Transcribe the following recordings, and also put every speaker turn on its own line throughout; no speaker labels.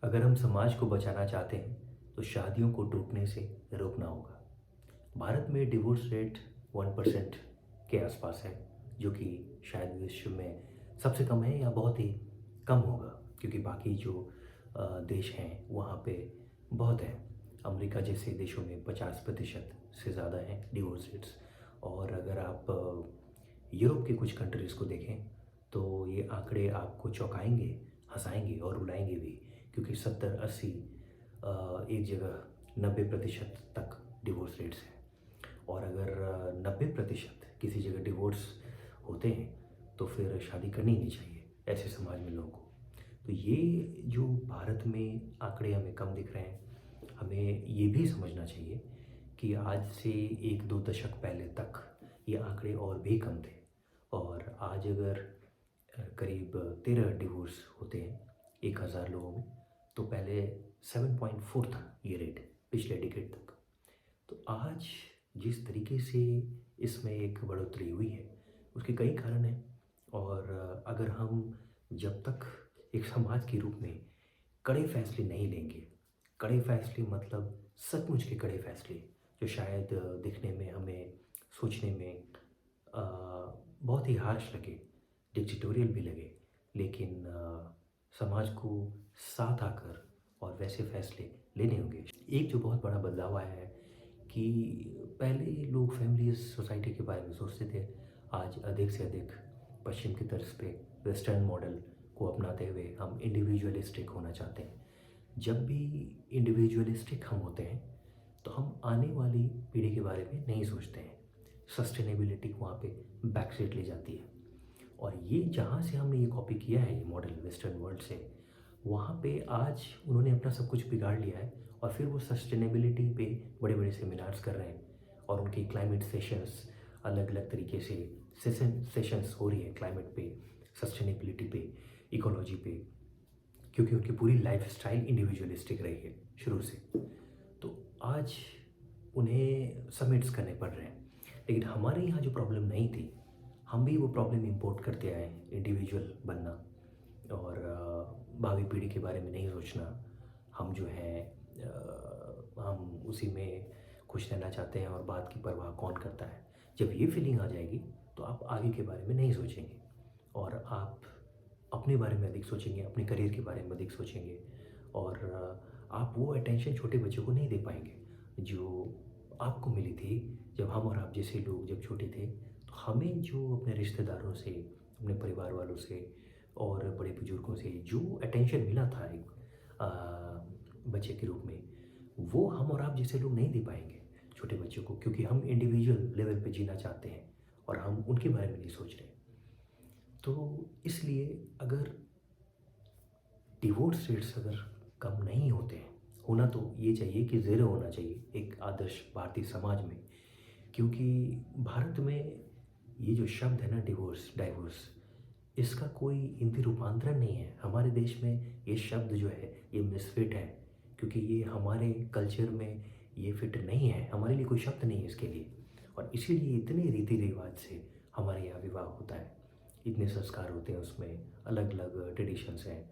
अगर हम समाज को बचाना चाहते हैं तो शादियों को टूटने से रोकना होगा। भारत में डिवोर्स रेट 1% के आसपास है, जो कि शायद विश्व में सबसे कम है या बहुत ही कम होगा, क्योंकि बाकी जो देश हैं वहाँ पे बहुत है। अमेरिका जैसे देशों में 50% से ज़्यादा है डिवोर्स रेट्स। और अगर आप यूरोप के कुछ कंट्रीज़ को देखें तो ये आंकड़े आपको चौंकाएंगे, हंसाएंगे और रुलाएंगे भी, क्योंकि 70-80 एक जगह 90% तक डिवोर्स रेट्स हैं। और अगर 90% किसी जगह डिवोर्स होते हैं तो फिर शादी करनी ही नहीं चाहिए ऐसे समाज में लोगों को। तो ये जो भारत में आंकड़े हमें कम दिख रहे हैं, हमें ये भी समझना चाहिए कि आज से 1-2 दशक पहले तक ये आंकड़े और भी कम थे। और आज अगर करीब 13 डिवोर्स होते हैं 1000 लोगों में, तो पहले 7.4 था ये रेट पिछले डिकेड तक। तो आज जिस तरीके से इसमें एक बढ़ोतरी हुई है उसके कई कारण हैं। और अगर हम जब तक एक समाज के रूप में कड़े फैसले नहीं लेंगे, कड़े फैसले मतलब सचमुच के कड़े फैसले, जो शायद दिखने में हमें सोचने में बहुत ही हार्श लगे, डिक्टेटोरियल भी लगे, लेकिन समाज को साथ आकर और वैसे फैसले लेने होंगे। एक जो बहुत बड़ा बदलाव आया है कि पहले लोग फैमिली सोसाइटी के बारे में सोचते थे, आज अधिक से अधिक पश्चिम की तर्ज पे वेस्टर्न मॉडल को अपनाते हुए हम इंडिविजुअलिस्टिक होना चाहते हैं। जब भी इंडिविजुअलिस्टिक हम होते हैं तो हम आने वाली पीढ़ी के बारे में नहीं सोचते हैं। सस्टेनेबिलिटी वहाँ पे बैक सीट ले जाती है। और ये जहाँ से हमने ये कॉपी किया है ये मॉडल वेस्टर्न वर्ल्ड से, वहाँ पे आज उन्होंने अपना सब कुछ बिगाड़ लिया है। और फिर वो सस्टेनेबिलिटी पे बड़े बड़े सेमिनार्स कर रहे हैं और उनके क्लाइमेट सेशंस अलग अलग तरीके से सेशंस हो रही है क्लाइमेट पे, सस्टेनेबिलिटी पे, इकोलॉजी पे, क्योंकि उनकी पूरी लाइफ स्टाइल इंडिविजुअलिस्टिक रही है शुरू से। तो आज उन्हें समिट्स करने पड़ रहे हैं। लेकिन हमारे यहाँ जो प्रॉब्लम नहीं थी, हम भी वो प्रॉब्लम इंपोर्ट करते आए हैं, इंडिविजुअल बनना और भावी पीढ़ी के बारे में नहीं सोचना। हम जो है हम उसी में खुश रहना चाहते हैं और बात की परवाह कौन करता है। जब ये फीलिंग आ जाएगी तो आप आगे के बारे में नहीं सोचेंगे और आप अपने बारे में अधिक सोचेंगे, अपने करियर के बारे में अधिक सोचेंगे। और आप वो अटेंशन छोटे बच्चों को नहीं दे पाएंगे जो आपको मिली थी जब हम और आप जैसे लोग जब छोटे थे। तो हमें जो अपने रिश्तेदारों से, अपने परिवार वालों से और बड़े बुजुर्गों से जो अटेंशन मिला था एक बच्चे के रूप में, वो हम और आप जैसे लोग नहीं दे पाएंगे छोटे बच्चों को, क्योंकि हम इंडिविजुअल लेवल पे जीना चाहते हैं और हम उनके बारे में नहीं सोच रहे। तो इसलिए अगर डिवोर्स रेट्स अगर कम नहीं होते हैं, होना तो ये चाहिए कि ज़ीरो होना चाहिए एक आदर्श भारतीय समाज में। क्योंकि भारत में ये जो शब्द है ना, डिवोर्स, डाइवोर्स, इसका कोई हिंदी रूपांतरण नहीं है। हमारे देश में ये शब्द जो है ये मिसफिट है, क्योंकि ये हमारे कल्चर में ये फिट नहीं है, हमारे लिए कोई शब्द नहीं है इसके लिए। और इसीलिए इतने रीति रिवाज से हमारे यहाँ विवाह होता है, इतने संस्कार होते हैं, उसमें अलग अलग ट्रेडिशंस हैं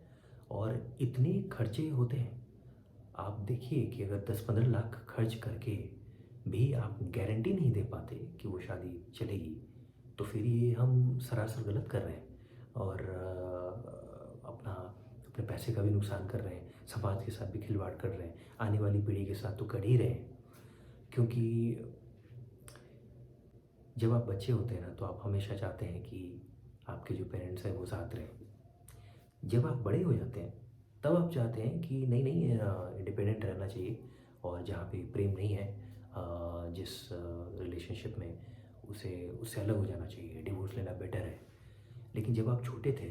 और इतने खर्चे होते हैं। आप देखिए कि अगर 10-15 लाख खर्च करके भी आप गारंटी नहीं दे पाते कि वो शादी चलेगी, तो फिर ये हम सरासर गलत कर रहे हैं और अपना अपने पैसे का भी नुकसान कर रहे हैं, समाज के साथ भी खिलवाड़ कर रहे हैं, आने वाली पीढ़ी के साथ तो कर ही रहे हैं। क्योंकि जब आप बच्चे होते हैं ना तो आप हमेशा चाहते हैं कि आपके जो पेरेंट्स हैं वो साथ रहें। जब आप बड़े हो जाते हैं तब आप चाहते हैं कि नहीं नहीं, इंडिपेंडेंट रहना चाहिए और जहाँ पे प्रेम नहीं है, जिस रिलेशनशिप में, उसे उससे अलग हो जाना चाहिए, डिवोर्स लेना बेटर है। लेकिन जब आप छोटे थे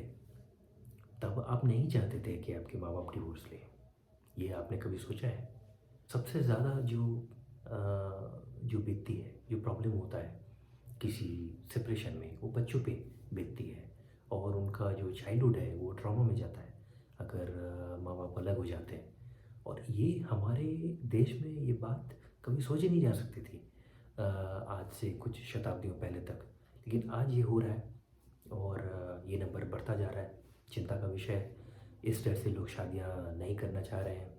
तब आप नहीं चाहते थे कि आपके माँ बाप डिवोर्स लें। ये आपने कभी सोचा है? सबसे ज़्यादा जो बीतती है, जो प्रॉब्लम होता है किसी सेपरेशन में, वो बच्चों पे बीतती है और उनका जो चाइल्डहुड है वो ट्रॉमा में जाता है अगर माँ बाप अलग हो जाते हैं। और ये हमारे देश में ये बात कभी सोची नहीं जा सकती थी आज से कुछ शताब्दियों पहले तक, लेकिन आज ये हो रहा है और ये नंबर बढ़ता जा रहा है, चिंता का विषय है। इस डर से लोग शादियाँ नहीं करना चाह रहे हैं।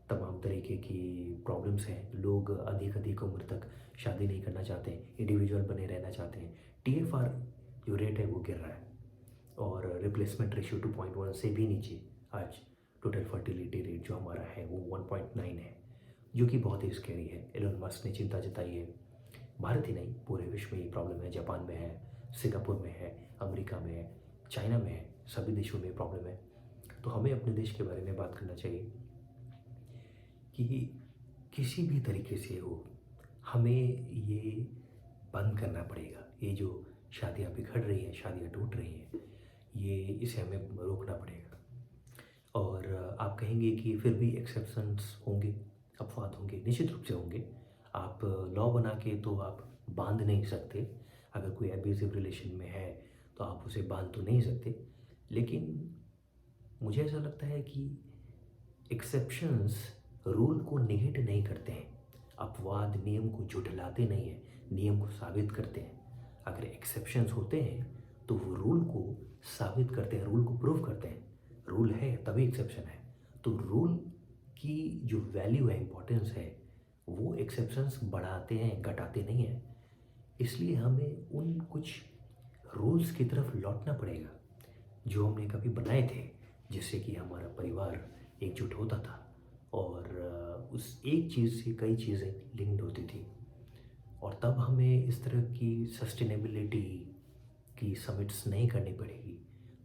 तमाम तरीके की प्रॉब्लम्स हैं, लोग अधिक अधिक उम्र तक शादी नहीं करना चाहते हैं, इंडिविजुअल बने रहना चाहते हैं। टीएफआर जो रेट है वो गिर रहा है और रिप्लेसमेंट रेशियो 2.1 से भी नीचे आज टोटल फर्टिलिटी रेट जो हमारा है वो 1.9 है, जो कि बहुत ही स्कैरी है। एलोन मस्क ने चिंता जताई है। भारत ही नहीं, पूरे विश्व में ये प्रॉब्लम है। जापान में है, सिंगापुर में है, अमेरिका में है, चाइना में है, सभी देशों में प्रॉब्लम है। तो हमें अपने देश के बारे में बात करना चाहिए कि किसी भी तरीके से हो, हमें ये बंद करना पड़ेगा। ये जो शादियाँ बिखर रही हैं, शादियाँ टूट रही हैं, ये इसे हमें रोकना पड़ेगा। और आप कहेंगे कि फिर भी एक्सेप्शंस होंगे, अपवाद होंगे, निश्चित रूप से होंगे। आप लॉ बना के तो आप बांध नहीं सकते। अगर कोई एब्यूसिव रिलेशन में है तो आप उसे बांध तो नहीं सकते। लेकिन मुझे ऐसा लगता है कि एक्सेप्शंस रूल को निगेट नहीं करते हैं, अपवाद नियम को झुठलाते नहीं हैं, नियम को साबित करते हैं। अगर एक्सेप्शंस होते हैं तो वो रूल को साबित करते हैं, रूल को प्रूव करते हैं। रूल है तभी एक्सेप्शन है। तो रूल की जो वैल्यू है, इम्पोर्टेंस है, वो एक्सेप्शंस बढ़ाते हैं, घटाते नहीं हैं। इसलिए हमें उन कुछ रूल्स की तरफ लौटना पड़ेगा जो हमने कभी बनाए थे, जिससे कि हमारा परिवार एकजुट होता था और उस एक चीज़ से कई चीज़ें लिंक्ड होती थी। और तब हमें इस तरह की सस्टेनेबिलिटी की समिट्स नहीं करनी पड़ेगी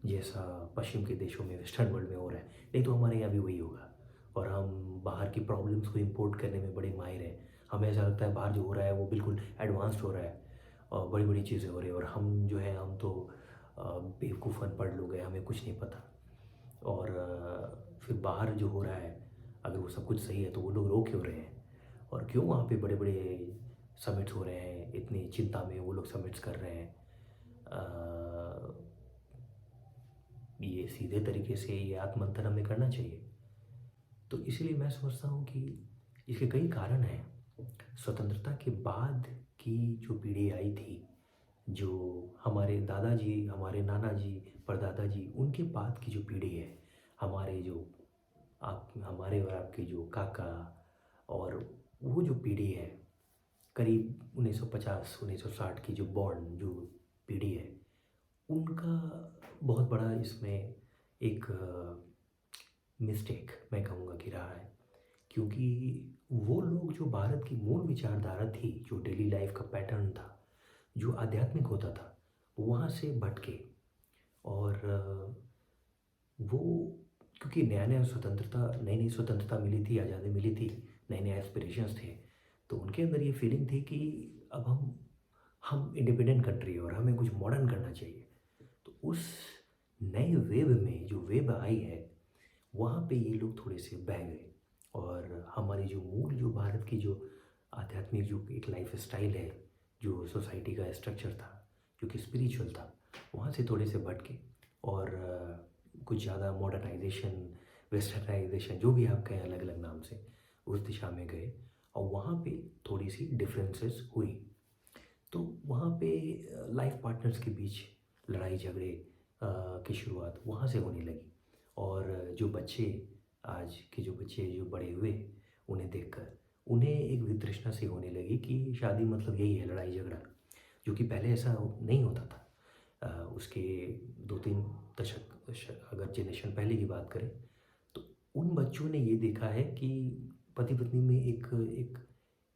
जैसा पश्चिम के देशों में, वेस्टर्न वर्ल्ड में हो रहा है। नहीं तो हमारे यहाँ भी वही होगा और हम बाहर की प्रॉब्लम्स को इम्पोर्ट करने में बड़े माहिर हैं। हमें ऐसा लगता है बाहर जो हो रहा है वो बिल्कुल एडवांस्ड हो रहा है और बड़ी बड़ी चीज़ें हो रही हैं, और हम जो है हम तो बेवकूफ़ अनपढ़ लोग हैं, हमें कुछ नहीं पता। और फिर बाहर जो हो रहा है, अगर वो सब कुछ सही है तो वो लोग रो क्यों रहे हैं, और क्यों वहाँ पे बड़े बड़े समिट्स हो रहे हैं, इतनी चिंता में वो लोग समिट्स कर रहे हैं। ये सीधे तरीके से ये आत्मंथन हमें करना चाहिए। तो इसीलिए मैं समझता हूँ कि इसके कई कारण हैं। स्वतंत्रता के बाद की जो पीढ़ी आई थी, जो हमारे दादाजी, हमारे नाना जी, परदादा जी, उनके बाद की जो पीढ़ी है, हमारे जो आप, हमारे और आपके जो काका, और वो जो पीढ़ी है करीब 1950 1960 की जो बॉर्न जो पीढ़ी है, उनका बहुत बड़ा इसमें एक मिस्टेक मैं कहूँगा कि रहा है। क्योंकि वो लोग जो भारत की मूल विचारधारा थी, जो डेली लाइफ का पैटर्न था, जो आध्यात्मिक होता था, वहाँ से भटके। और वो, क्योंकि नया नया स्वतंत्रता, नई नई स्वतंत्रता मिली थी, आज़ादी मिली थी, नए नए एस्पिरेशंस थे, तो उनके अंदर ये फीलिंग थी कि अब हम इंडिपेंडेंट कंट्री है और हमें कुछ मॉडर्न करना चाहिए। तो उस नए वेव में जो वेव आई है, वहाँ पे ये लोग थोड़े से बह गए और हमारी जो मूल, जो भारत की जो आध्यात्मिक जो एक लाइफ स्टाइल है, जो सोसाइटी का स्ट्रक्चर था, जो कि स्पिरिचुअल था, वहाँ से थोड़े से भटके और कुछ ज़्यादा मॉडर्नाइजेशन, वेस्टर्नाइजेशन, जो भी आप कहें अलग अलग नाम से, उस दिशा में गए और वहाँ पे थोड़ी सी डिफरेंसेस हुई। तो वहाँ पे लाइफ पार्टनर्स के बीच लड़ाई झगड़े की शुरुआत वहाँ से होने लगी। और जो बच्चे, आज के जो बच्चे जो बड़े हुए, उन्हें देखकर उन्हें एक वितृष्णा सी होने लगी कि शादी मतलब यही है, लड़ाई झगड़ा, जो कि पहले ऐसा नहीं होता था। उसके 2-3 दशक अगर जनरेशन पहले की बात करें, तो उन बच्चों ने ये देखा है कि पति पत्नी में एक एक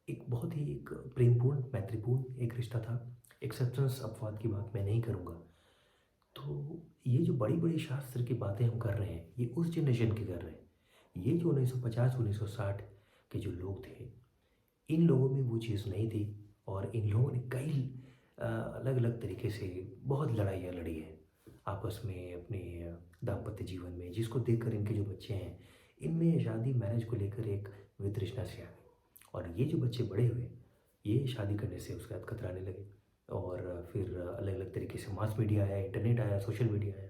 एक बहुत ही एक प्रेमपूर्ण, मैत्रीपूर्ण एक रिश्ता था। एक्सेप्शंस, अपवाद की बात मैं नहीं करूँगा। तो ये जो बड़ी-बड़ी शास्त्र की बातें हम कर रहे हैं, ये उस जनरेशन की कर रहे हैं। ये जो 1950 1960 के जो लोग थे, इन लोगों में वो चीज़ नहीं थी और इन लोगों ने कई अलग-अलग तरीके से बहुत लड़ाइयाँ लड़ी हैं आपस में अपने दाम्पत्य जीवन में, जिसको देखकर इनके जो बच्चे हैं, इनमें शादी, मैरिज को लेकर एक वितृष्णा सी आ गई। और ये जो बच्चे बड़े हुए, ये शादी करने से उसके बाद कतराने लगे। और फिर अलग-अलग तरीके से मास मीडिया आया, इंटरनेट आया, सोशल मीडिया आया।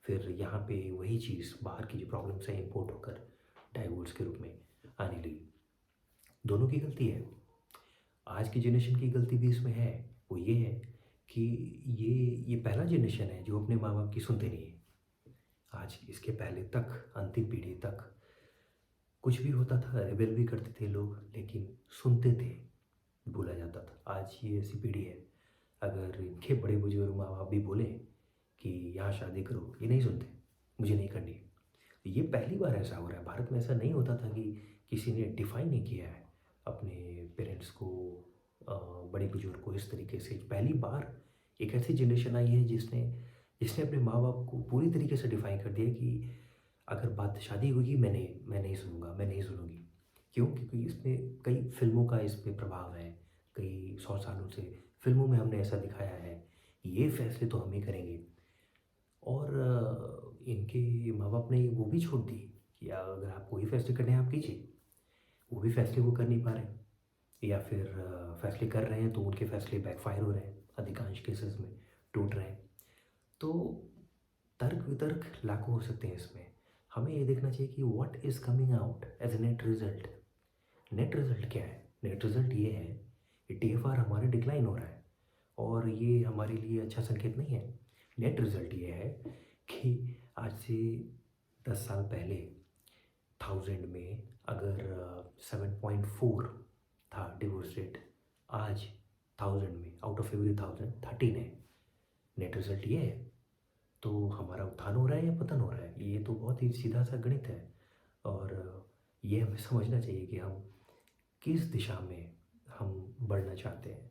फिर यहाँ पे वही चीज़, बाहर की जो प्रॉब्लम्स हैं, इम्पोर्ट होकर डाइवोर्स के रूप में आने लगी। दोनों की गलती है। आज की जनरेशन की गलती भी इसमें है। वो ये है कि ये पहला जनरेशन है जो अपने माँ-बाप की सुनते नहीं है। आज इसके पहले तक, अंतिम पीढ़ी तक कुछ भी होता था रिबेल भी करते थे लोग, लेकिन सुनते थे, बोला जाता था। आज ये ऐसी पीढ़ी है, अगर इनके बड़े बुजुर्ग माँ बाप भी बोले कि यहाँ शादी करो, ये नहीं सुनते, मुझे नहीं करनी। ये पहली बार ऐसा हो रहा है, भारत में ऐसा नहीं होता था कि किसी ने डिफाइन नहीं किया है अपने पेरेंट्स को, बड़े बुजुर्ग को इस तरीके से। पहली बार एक ऐसी जनरेशन आई है जिसने जिसने अपने माँ बाप को पूरी तरीके से डिफाइन कर दिया कि अगर बात शादी होगी, मैं नहीं सुनूंगा, मैं नहीं सुनूंगी। क्यों? क्योंकि इसमें कई फिल्मों का इस पे प्रभाव है, कई 100 सालों से फिल्मों में हमने ऐसा दिखाया है, ये फैसले तो हम ही करेंगे। और इनके माँ बाप ने वो भी छोड़ दी कि अगर आपको वही फैसले करने हैं आप कीजिए। वो भी फैसले वो कर नहीं पा रहे हैं, या फिर फैसले कर रहे हैं तो उनके फैसले बैकफायर हो रहे हैं, अधिकांश केसेस में टूट रहे हैं। तो तर्क वितर्क लाखों हो सकते हैं इसमें। हमें ये देखना चाहिए कि what is coming out as a net result. Net result क्या है? नेट रिजल्ट ये है कि टीएफआर हमारे डिक्लाइन हो रहा है, और ये हमारे लिए अच्छा संकेत नहीं है। नेट रिजल्ट ये है कि आज से 10 साल पहले 1000 में अगर 7.4 था डिवोर्स रेट, आज 1000 में आउट ऑफ एवरी 1000 13 है। नेट रिजल्ट ये है। तो हमारा उत्थान हो रहा है या पतन हो रहा है? ये तो बहुत ही सीधा सा गणित है। और ये हमें समझना चाहिए कि हम किस दिशा में हम बढ़ना चाहते हैं।